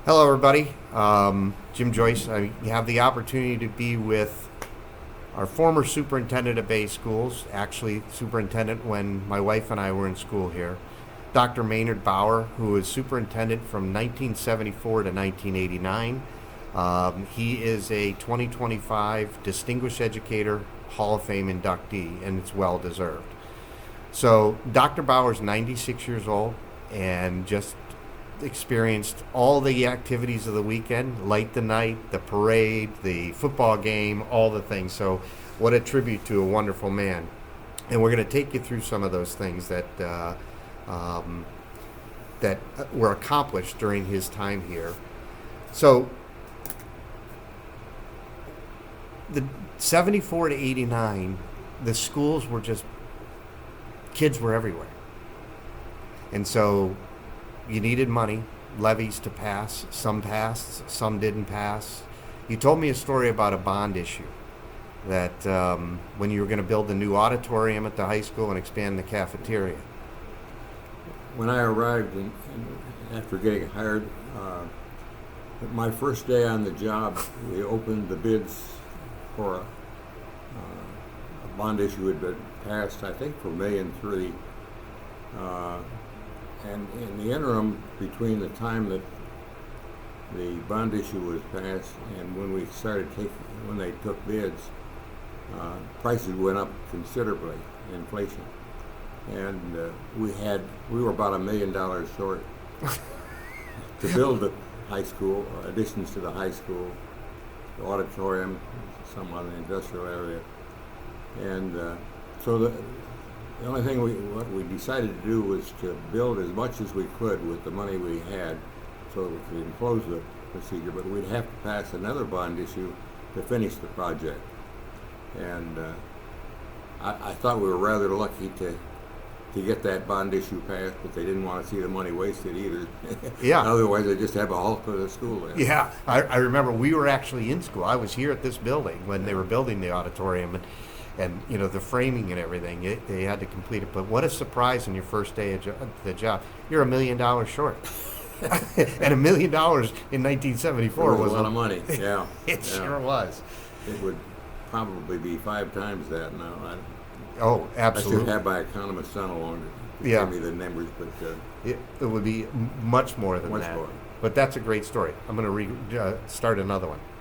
Hello, everybody. Jim Joyce. I have the opportunity to be with our former superintendent of Bay Schools, actually superintendent when my wife and I were in school here, Dr. Maynard Bauer, who was superintendent from 1974 to 1989. He is a 2025 Distinguished Educator Hall of Fame inductee, and it's well deserved. So Dr. Bauer's 96 years old and just experienced all the activities of the weekend, light the night, the parade, the football game, all the things. So what a tribute to a wonderful man. And we're going to take you through some of those things that were accomplished during his time here. So the 74 to 89, the schools were just, kids were everywhere. And so you needed money, levies to pass. Some passed, some didn't pass. You told me a story about a bond issue that when you were going to build the new auditorium at the high school and expand the cafeteria. When I arrived after getting hired, my first day on the job, we opened the bids for a bond issue had been passed, I think, for $1.3 million. And in the interim, between the time that the bond issue was passed and when when they took bids, prices went up considerably, inflation, and we were about $1 million short to build the high school, additions to the high school, the auditorium, some on the industrial area, and so the only thing what we decided to do was to build as much as we could with the money we had so that we could close the procedure, but we'd have to pass another bond issue to finish the project. And I thought we were rather lucky to get that bond issue passed, but they didn't want to see the money wasted either. Yeah. Otherwise, they'd just have a halt of the school there. Yeah, I remember we were actually in school. I was here at this building when they were building the auditorium, and you know, the framing and everything, they had to complete it. But what a surprise on your first day of the job. You're $1 million short. And $1 million in 1974 was was a lot of money. Yeah. It sure was. It would probably be 5 times that now. Oh, absolutely. I should have my economist son along to give me the numbers, but it would be much more than much that. more. But that's a great story. I'm going to start another one.